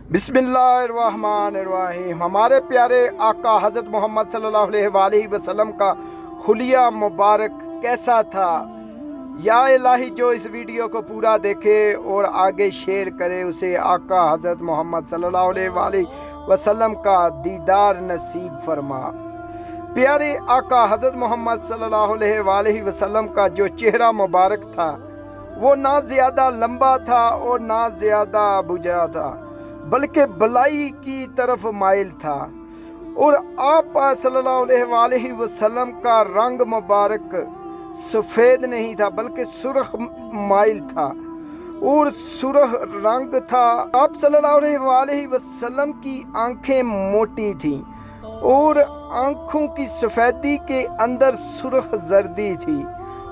बिस्मिल्लाहिर्रहमानिर्रहीम। हमारे प्यारे आका हज़रत मोहम्मद सल्लल्लाहु अलैहि वसल्लम का हुलिया मुबारक कैसा था? या इलाही, जो इस वीडियो को पूरा देखे और आगे शेयर करे उसे आका हज़रत मोहम्मद सल्लल्लाहु अलैहि वसल्लम का दीदार नसीब फरमा। प्यारे आका हज़रत मोहम्मद सल्लल्लाहु अलैहि वसल्लम का जो चेहरा मुबारक था वो ना ज़्यादा लंबा था और ना ज़्यादा बुझा था, बल्कि भलाई की तरफ माइल था। और आप सल्लल्लाहु अलैहि वसल्लम का रंग मुबारक सफ़ेद नहीं था बल्कि सुर्ख माइल था और सुर्ख रंग था। आप सल्लल्लाहु अलैहि वसल्लम की आंखें मोटी थीं और आंखों की सफ़ेदी के अंदर सुर्ख जर्दी थी।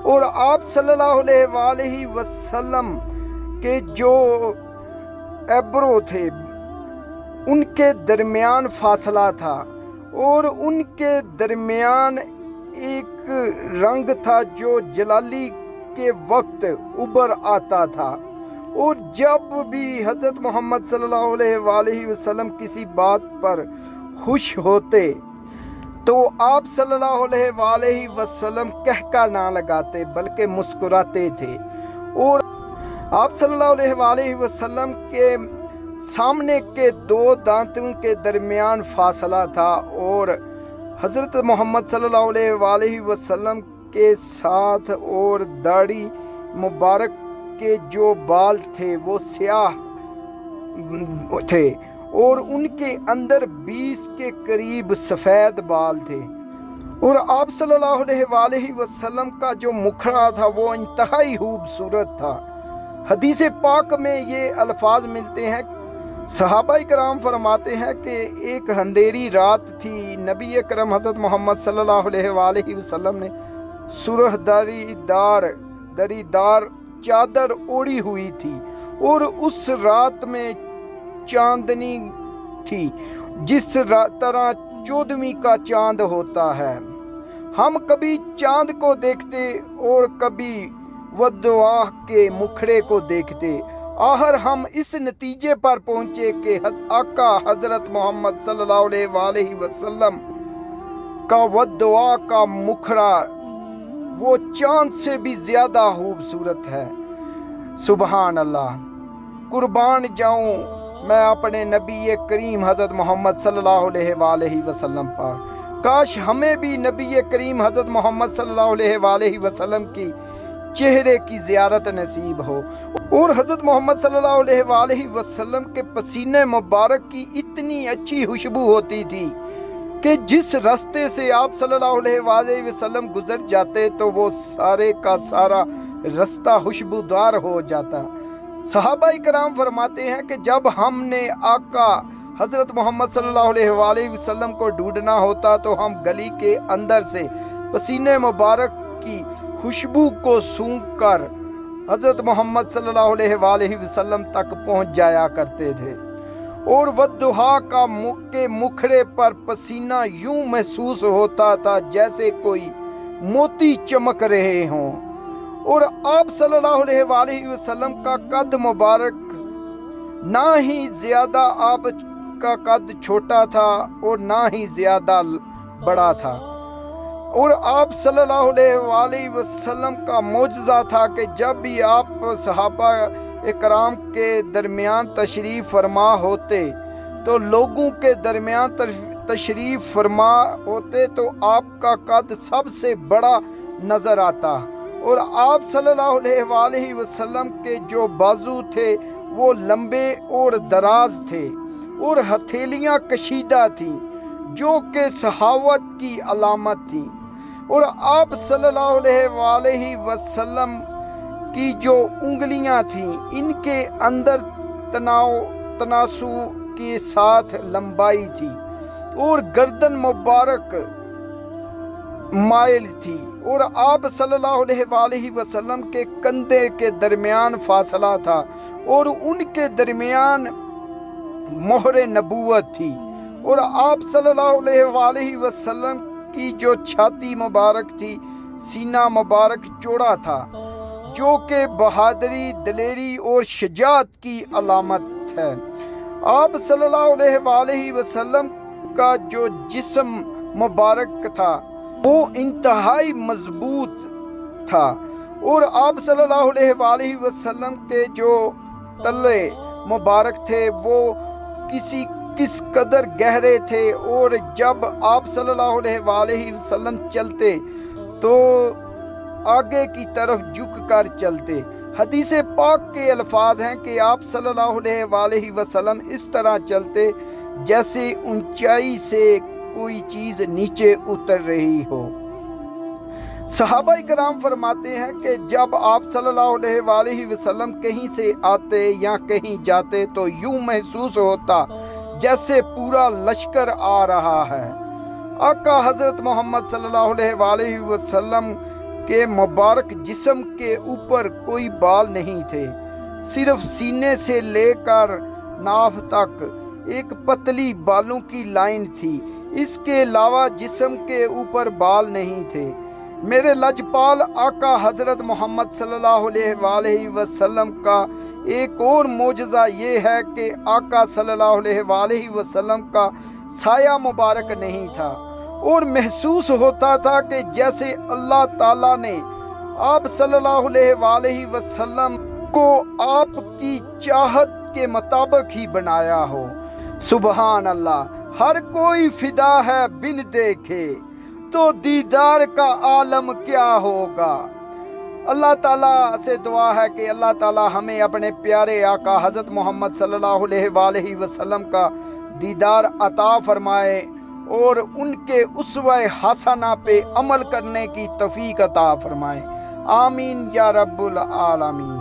और आप सल्लल्लाहु अलैहि वसल्लम के जो एब्रो थे उनके दरमियान फासला था और उनके दरमियान एक रंग था जो जलाली के वक्त उभर आता था। और जब भी हज़रत मोहम्मद सल्लल्लाहु अलैहि वसल्लम किसी बात पर खुश होते तो आप सल्लल्लाहु अलैहि वसल्लम कहका ना लगाते बल्कि मुस्कुराते थे। और आप सल्लल्लाहु अलैहि वसल्लम के सामने के दो दांतों के दरमियान फासला था और हज़रत मोहम्मद सल्लल्लाहु अलैहि वसल्लम के साथ और दाढ़ी मुबारक के जो बाल थे वो स्याह थे और उनके अंदर 20 के करीब सफ़ेद बाल थे। और आप सल्लल्लाहु अलैहि वसल्लम का जो मुखड़ा था वो इंतहाई खूबसूरत था। हदीस पाक में ये अल्फाज मिलते हैं, सहाबा इकराम फरमाते हैं कि एक अंधेरी रात थी, नबी अकरम हज़रत मोहम्मद सल्लल्लाहु अलैहि वसल्लम ने सुरह दरीदार चादर ओढ़ी हुई थी और उस रात में चांदनी थी जिस तरह 14वीं का चांद होता है। हम कभी चांद को देखते और कभी वद्दवाह के मुखड़े को देखते। आखिर हम इस नतीजे पर पहुंचे कि आका हज़रत मोहम्मद सल्लल्लाहु अलैहि वसल्लम का वद्दवा का मुखड़ा वो चांद से भी ज़्यादा खूबसूरत है। सुबहान अल्लाह। कुर्बान जाऊं मैं अपने नबी करीम हज़रत मोहम्मद सल्लल्लाहु अलैहि वसल्लम पर। काश हमें भी नबी करीम हज़रत मोहम्मद सल्लल्लाहु अलैहि वसल्लम की चेहरे की ज़ियारत नसीब हो। और हज़रत मोहम्मद सल्लल्लाहु अलैहि वसल्लम के पसीने मुबारक की इतनी अच्छी खुशबू होती थी कि जिस रास्ते से आप सल्लल्लाहु अलैहि वसल्लम गुजर जाते तो वो सारे का सारा रास्ता खुशबूदार हो जाता। सहाबा इकराम फरमाते हैं कि जब हमने आका हज़रत मोहम्मद सल्लल्लाहु अलैहि वसल्लम को ढूंढना होता तो हम गली के अंदर से पसीने मुबारक की खुशबू को सूंघ कर हज़रत मोहम्मद सल्लल्लाहु अलैहि वसल्लम तक पहुंच जाया करते थे। और वद्दुहा का मुखड़े पर पसीना यूं महसूस होता था जैसे कोई मोती चमक रहे हों। और आप सल्लल्लाहु अलैहि वसल्लम का कद मुबारक ना ही ज़्यादा आप का कद छोटा था और ना ही ज़्यादा बड़ा था। और आप सल्लल्लाहु अलैहि वसल्लम का मौजज़ा था कि जब भी आप सहाबा इकराम के दरमियान तशरीफ़ फरमा होते तो लोगों के दरमियान तशरीफ़ फरमा होते तो आपका कद सबसे बड़ा नज़र आता। और आप सल्लल्लाहु अलैहि वसल्लम के जो बाजू थे वो लंबे और दराज थे और हथेलियाँ कशीदा थीं जो कि सहावत की अलामत थी। और आप सल्लल्लाहु अलैहि वसल्लम की जो उंगलियां थीं इनके अंदर तनासु के साथ लंबाई थी और गर्दन मुबारक माइल थी। और आप सल्लल्लाहु अलैहि वसल्लम के कंधे के दरमियान फासला था और उनके दरमियान मोहरे नबूवत थी। और आप सल्लल्लाहु अलैहि वसल्लम की जो छाती मुबारक थी, सीना मुबारक चौड़ा था जो कि बहादुरी, दिलेरी और शजाअत की अलामत है। آپ صلی اللہ علیہ وسلم کا جو جسم مبارک تھا وہ انتہائی مضبوط تھا، اور آپ صلی اللہ علیہ وسلم کے جو تلے مبارک تھے وہ کس قدر گہرے تھے، اور جب آپ صلی اللہ علیہ وسلم چلتے تو آگے کی طرف جھک کر چلتے۔ حدیث پاک کے الفاظ ہیں کہ آپ صلی اللہ علیہ وسلم اس طرح چلتے جیسے اونچائی سے کوئی چیز نیچے اتر رہی ہو۔ صحابہ کرام فرماتے ہیں کہ جب آپ صلی اللہ علیہ وسلم کہیں سے آتے یا کہیں جاتے تو یوں محسوس ہوتا جیسے پورا لشکر آ رہا ہے۔ آقا حضرت محمد صلی اللہ علیہ وسلم کے مبارک جسم کے اوپر کوئی بال نہیں تھے، صرف سینے سے لے کر ناف تک ایک پتلی بالوں کی لائن تھی، اس کے علاوہ جسم کے اوپر بال نہیں تھے۔ میرے لجپال آقا حضرت محمد صلی اللہ علیہ وسلم کا ایک اور معجزہ یہ ہے کہ آقا صلی اللہ علیہ وسلم کا سایہ مبارک نہیں تھا، اور محسوس ہوتا تھا کہ جیسے اللہ تعالیٰ نے آپ صلی اللہ علیہ وسلم کو آپ کی چاہت کے مطابق ہی بنایا ہو۔ سبحان اللہ، ہر کوئی فدا ہے بن دیکھے، تو دیدار کا عالم کیا ہوگا۔ اللہ تعالیٰ سے دعا ہے کہ اللہ تعالیٰ ہمیں اپنے پیارے آقا حضرت محمد صلی اللہ علیہ وسلم کا دیدار عطا فرمائے اور ان کے اسوہ حسنہ پہ عمل کرنے کی توفیق عطا فرمائے، آمین یا رب العالمین۔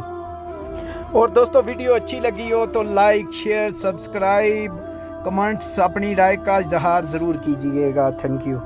اور دوستو ویڈیو اچھی لگی ہو تو لائک، شیئر، سبسکرائب، کمنٹس، اپنی رائے کا اظہار ضرور کیجئے گا۔ Thank you.